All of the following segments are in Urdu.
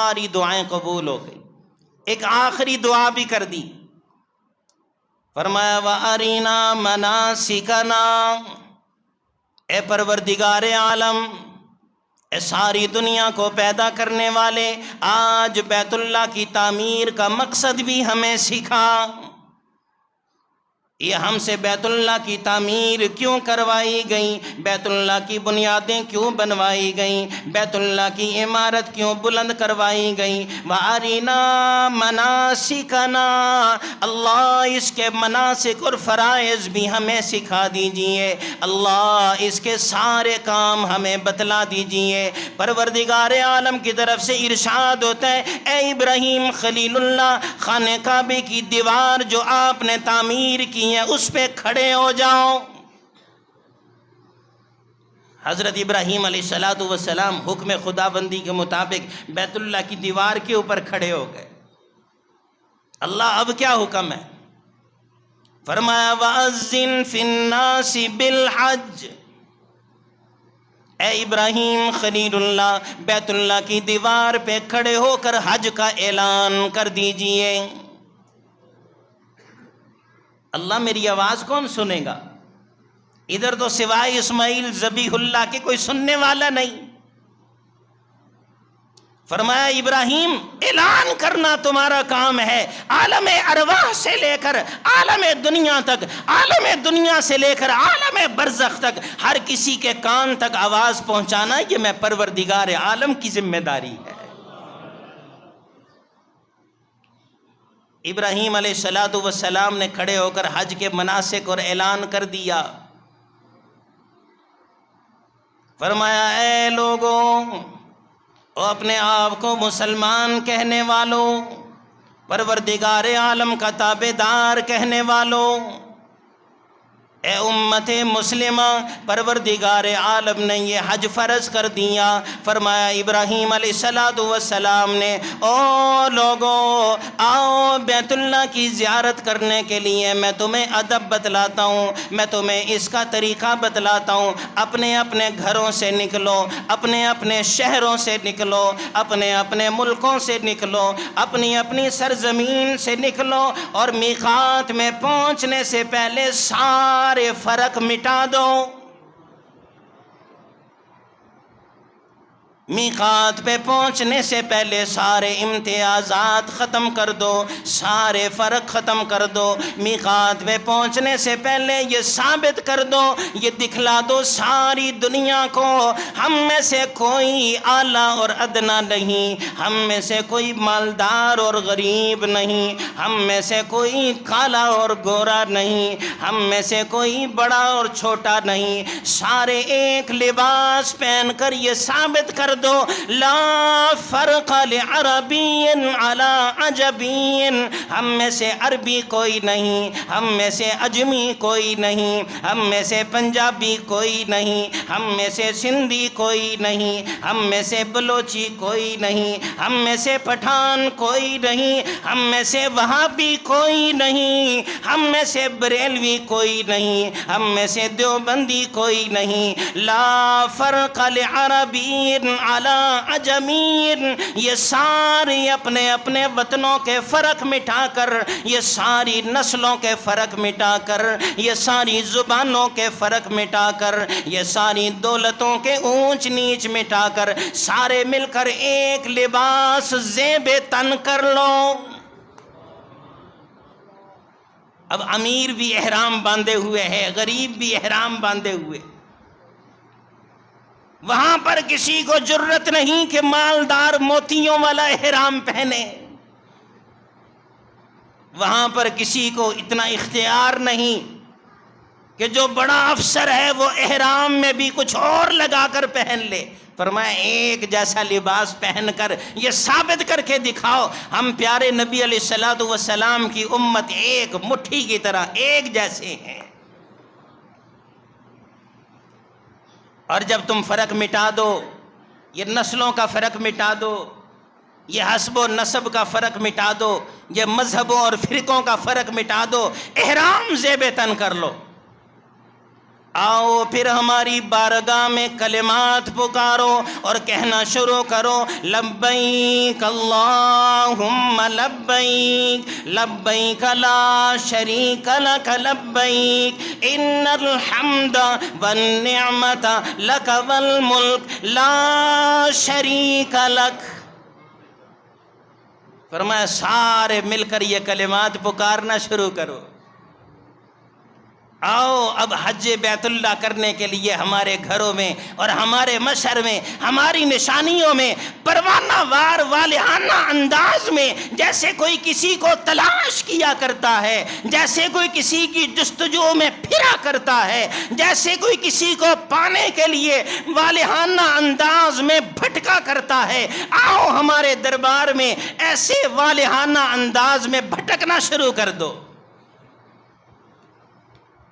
ساری دعائیں قبول ہو گئی. ایک آخری دعا بھی کر دی. فرمایا وَأَرِنَا مَنَاسِكَنَا، اے پروردگار عالم، اے ساری دنیا کو پیدا کرنے والے، آج بیت اللہ کی تعمیر کا مقصد بھی ہمیں سکھا. یہ ہم سے بیت اللہ کی تعمیر کیوں کروائی گئی، بیت اللہ کی بنیادیں کیوں بنوائی گئیں، بیت اللہ کی عمارت کیوں بلند کروائی گئیں. وَأَرِنَا مَنَاسِكَنَا، اللہ اس کے مناسک اور فرائض بھی ہمیں سکھا دیجئے، اللہ اس کے سارے کام ہمیں بتلا دیجئے. پروردگار عالم کی طرف سے ارشاد ہوتا ہے اے ابراہیم خلیل اللہ، خانہ کعبے کی دیوار جو آپ نے تعمیر کی اس پہ کھڑے ہو جاؤ. حضرت ابراہیم علیہ السلام حکم خداوندی کے مطابق بیت اللہ کی دیوار کے اوپر کھڑے ہو گئے. اللہ اب کیا حکم ہے؟ فرمایا وَأَذِّن فِي النَّاسِ بِالْحَجِّ، اے ابراہیم خلیل اللہ، بیت اللہ کی دیوار پہ کھڑے ہو کر حج کا اعلان کر دیجئے. اللہ میری آواز کون سنے گا؟ ادھر تو سوائے اسماعیل ذبیح اللہ کے کوئی سننے والا نہیں. فرمایا ابراہیم اعلان کرنا تمہارا کام ہے، عالم ارواح سے لے کر عالم دنیا تک، عالم دنیا سے لے کر عالم برزخ تک، ہر کسی کے کان تک آواز پہنچانا یہ میں پروردگار عالم کی ذمہ داری ہے. ابراہیم علیہ السلام نے کھڑے ہو کر حج کے مناسک اور اعلان کر دیا. فرمایا اے لوگوں، اپنے آپ کو مسلمان کہنے والوں، پروردگار عالم کا تابع دار کہنے والوں، اے امت مسلمہ، پروردگار عالم نے یہ حج فرض کر دیا. فرمایا ابراہیم علیہ السلام نے او لوگوں آؤ بیت اللہ کی زیارت کرنے کے لیے میں تمہیں ادب بتلاتا ہوں، میں تمہیں اس کا طریقہ بتلاتا ہوں. اپنے اپنے گھروں سے نکلو، اپنے اپنے شہروں سے نکلو، اپنے اپنے ملکوں سے نکلو، اپنی اپنی سرزمین سے نکلو، اور میقات میں پہنچنے سے پہلے سارے فرق مٹا دو. میقات پہ پہنچنے سے پہلے سارے امتیازات ختم کر دو، سارے فرق ختم کر دو. میقات پہ پہنچنے سے پہلے یہ ثابت کر دو، یہ دکھلا دو ساری دنیا کو ہم میں سے کوئی اعلیٰ اور ادنا نہیں، ہم میں سے کوئی مالدار اور غریب نہیں، ہم میں سے کوئی کالا اور گورا نہیں، ہم میں سے کوئی بڑا اور چھوٹا نہیں. سارے ایک لباس پہن کر یہ ثابت کر دو لا فرق لعربی علی عجبی، ہم میں سے عربی کوئی نہیں، ہم میں سے اجمی کوئی نہیں، ہم میں سے پنجابی کوئی نہیں، ہم میں سے سندھی کوئی نہیں، ہم میں سے بلوچی کوئی نہیں، ہم میں سے پٹھان کوئی نہیں، ہم میں سے وہابی کوئی نہیں، ہم میں سے بریلوی کوئی نہیں، ہم میں سے دیوبندی کوئی نہیں. لا فرق لعربی علی عجمین، یہ ساری اپنے اپنے وطنوں کے فرق مٹا کر، یہ ساری نسلوں کے فرق مٹا کر، یہ ساری زبانوں کے فرق مٹا کر، یہ ساری دولتوں کے اونچ نیچ مٹا کر، سارے مل کر ایک لباس زیب تن کر لو. اب امیر بھی احرام باندھے ہوئے ہے، غریب بھی احرام باندھے ہوئے. وہاں پر کسی کو جرت نہیں کہ مالدار موتیوں والا احرام پہنے، وہاں پر کسی کو اتنا اختیار نہیں کہ جو بڑا افسر ہے وہ احرام میں بھی کچھ اور لگا کر پہن لے. فرمایا ایک جیسا لباس پہن کر یہ ثابت کر کے دکھاؤ ہم پیارے نبی علیہ السلام کی امت ایک مٹھی کی طرح ایک جیسے ہیں. اور جب تم فرق مٹا دو، یہ نسلوں کا فرق مٹا دو، یہ حسب و نسب کا فرق مٹا دو، یہ مذہبوں اور فرقوں کا فرق مٹا دو، احرام زیب تن کر لو. آؤ پھر ہماری بارگاہ میں کلمات پکارو اور کہنا شروع کرو، لبیک اللہم لبیک، لبیک لا شریک لک لبیک، ان الحمد والنعمت لک والملک لا شریک لک۔ فرمایا سارے مل کر یہ کلمات پکارنا شروع کرو۔ آؤ اب حج بیت اللہ کرنے کے لیے ہمارے گھروں میں اور ہمارے مشہر میں، ہماری نشانیوں میں پروانہ وار والہانہ انداز میں، جیسے کوئی کسی کو تلاش کیا کرتا ہے، جیسے کوئی کسی کی جستجو میں پھرا کرتا ہے، جیسے کوئی کسی کو پانے کے لیے والہانہ انداز میں بھٹکا کرتا ہے، آؤ ہمارے دربار میں ایسے والہانہ انداز میں بھٹکنا شروع کر دو۔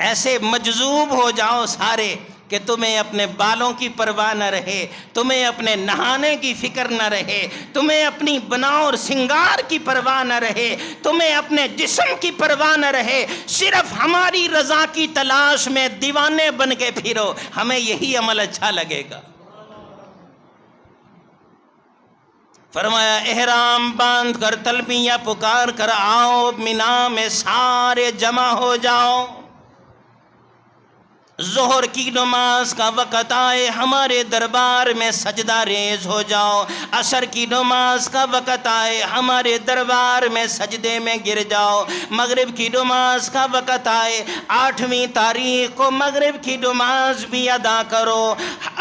ایسے مجذوب ہو جاؤ سارے کہ تمہیں اپنے بالوں کی پرواہ نہ رہے، تمہیں اپنے نہانے کی فکر نہ رہے، تمہیں اپنی بناؤ اور سنگار کی پرواہ نہ رہے، تمہیں اپنے جسم کی پرواہ نہ رہے، صرف ہماری رضا کی تلاش میں دیوانے بن کے پھرو، ہمیں یہی عمل اچھا لگے گا۔ فرمایا احرام باندھ کر تلبیہ پکار کر آؤ، مینا میں سارے جمع ہو جاؤ۔ ظہر کی نماز کا وقت آئے، ہمارے دربار میں سجدہ ریز ہو جاؤ۔ عصر کی نماز کا وقت آئے، ہمارے دربار میں سجدے میں گر جاؤ۔ مغرب کی نماز کا وقت آئے، 8ویں تاریخ کو مغرب کی نماز بھی ادا کرو۔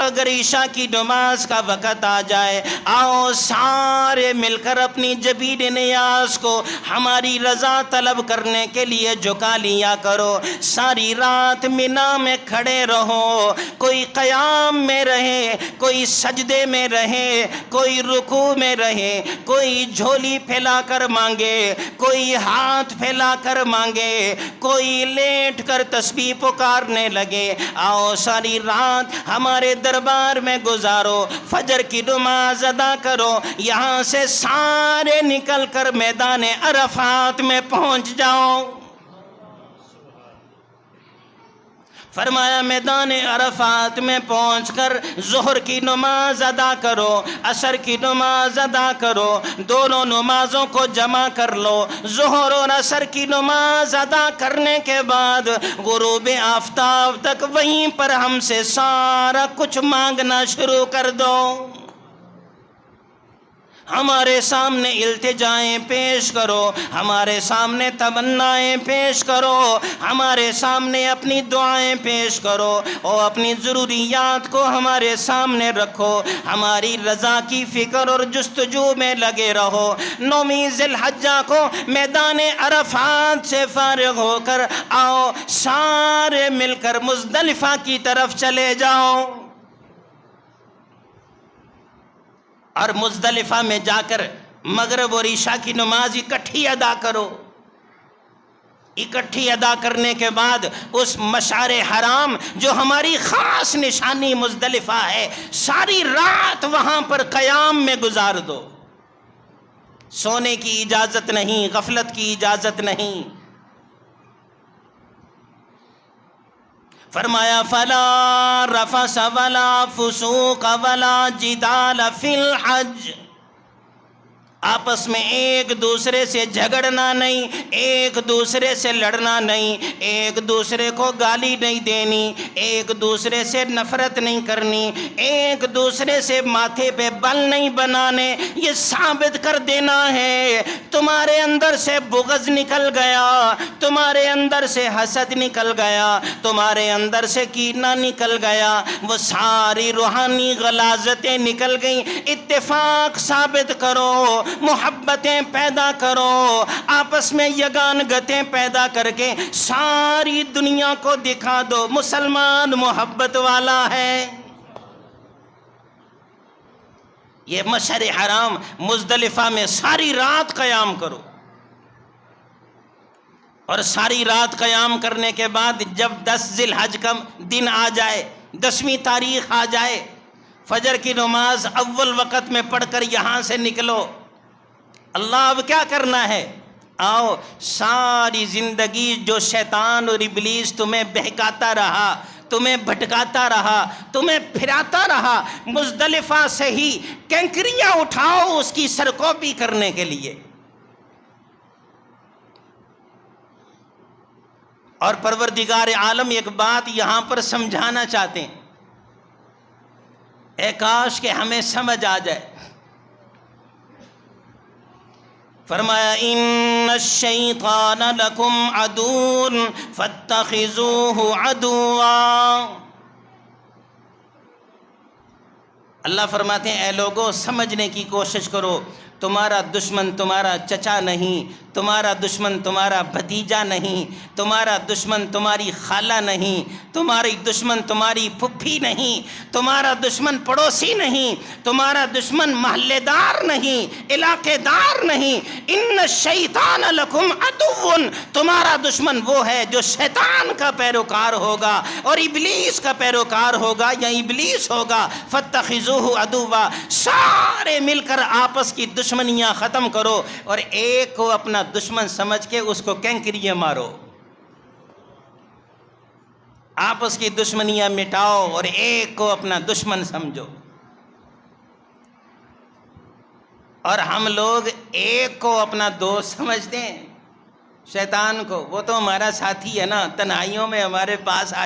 اگر عشاء کی نماز کا وقت آ جائے، آؤ سارے مل کر اپنی جبین نیاز کو ہماری رضا طلب کرنے کے لیے جھکا لیا کرو۔ ساری رات مینا میں کھڑے رہو، کوئی قیام میں رہے، کوئی سجدے میں رہے، کوئی رکوع میں رہے، کوئی جھولی پھیلا کر مانگے، کوئی ہاتھ پھیلا کر مانگے، کوئی لیٹ کر تسبیح پکارنے لگے۔ آؤ ساری رات ہمارے دربار میں گزارو، فجر کی نماز ادا کرو، یہاں سے سارے نکل کر میدان عرفات میں پہنچ جاؤ۔ فرمایا میدان عرفات میں پہنچ کر ظہر کی نماز ادا کرو، عصر کی نماز ادا کرو، دونوں نمازوں کو جمع کر لو۔ ظہر اور عصر کی نماز ادا کرنے کے بعد غروب آفتاب تک وہیں پر ہم سے سارا کچھ مانگنا شروع کر دو۔ ہمارے سامنے التجائیں پیش کرو، ہمارے سامنے تمنائیں پیش کرو، ہمارے سامنے اپنی دعائیں پیش کرو اور اپنی ضروریات کو ہمارے سامنے رکھو۔ ہماری رضا کی فکر اور جستجو میں لگے رہو۔ 9ویں ذی الحجہ کو میدان عرفات سے فارغ ہو کر آؤ، سارے مل کر مزدلفہ کی طرف چلے جاؤ اور مزدلفہ میں جا کر مغرب اور عشاء کی نماز اکٹھی ادا کرو۔ اکٹھی ادا کرنے کے بعد اس مشعر حرام جو ہماری خاص نشانی مزدلفہ ہے، ساری رات وہاں پر قیام میں گزار دو۔ سونے کی اجازت نہیں، غفلت کی اجازت نہیں۔ فرمایا فلا رفث ولا فسوق ولا جدال فی الحج، آپس میں ایک دوسرے سے جھگڑنا نہیں، ایک دوسرے سے لڑنا نہیں، ایک دوسرے کو گالی نہیں دینی، ایک دوسرے سے نفرت نہیں کرنی، ایک دوسرے سے ماتھے پہ بل نہیں بنانے۔ یہ ثابت کر دینا ہے تمہارے اندر سے بغض نکل گیا، تمہارے اندر سے حسد نکل گیا، تمہارے اندر سے کینہ نکل گیا، وہ ساری روحانی غلاظتیں نکل گئیں۔ اتفاق ثابت کرو، محبتیں پیدا کرو، آپس میں یگانگتیں پیدا کر کے ساری دنیا کو دکھا دو مسلمان محبت والا ہے۔ یہ مشعر حرام مزدلفہ میں ساری رات قیام کرو، اور ساری رات قیام کرنے کے بعد جب 10 ذی الحج کا دن آ جائے، 10ویں تاریخ آ جائے، فجر کی نماز اول وقت میں پڑھ کر یہاں سے نکلو۔ اللہ اب کیا کرنا ہے؟ آؤ ساری زندگی جو شیطان اور ابلیس تمہیں بہکاتا رہا، تمہیں بھٹکاتا رہا، تمہیں پھراتا رہا، مزدلفہ سے ہی کینکریاں اٹھاؤ اس کی سرکوبی کرنے کے لیے۔ اور پروردگار عالم ایک بات یہاں پر سمجھانا چاہتے ہیں، اے کاش کہ ہمیں سمجھ آ جائے۔ فرمایا ان الشیطان لکم عدو فاتخذوہ عدوا۔ اللہ فرماتے ہیں اے لوگو سمجھنے کی کوشش کرو، تمہارا دشمن تمہارا چچا نہیں، تمہارا دشمن تمہارا بھتیجا نہیں، تمہارا دشمن تمہاری خالہ نہیں، تمہاری دشمن تمہاری پھپھی نہیں، تمہارا دشمن پڑوسی نہیں، تمہارا دشمن محلے دار نہیں، علاقے دار نہیں۔ ان الشیطان لکم عدو، تمہارا دشمن وہ ہے جو شیطان کا پیروکار ہوگا اور ابلیس کا پیروکار ہوگا یا ابلیس ہوگا۔ فاتخذوہ عدوا، سارے مل کر آپس کی دشمنیاں ختم کرو اور ایک کو اپنا دشمن سمجھ کے اس کو کینکریاں مارو، آپس کی دشمنیاں مٹاؤ اور ایک کو اپنا دشمن سمجھو۔ اور ہم لوگ ایک کو اپنا دوست سمجھتے ہیں، شیطان کو، وہ تو ہمارا ساتھی ہے نا، تنہائیوں میں ہمارے پاس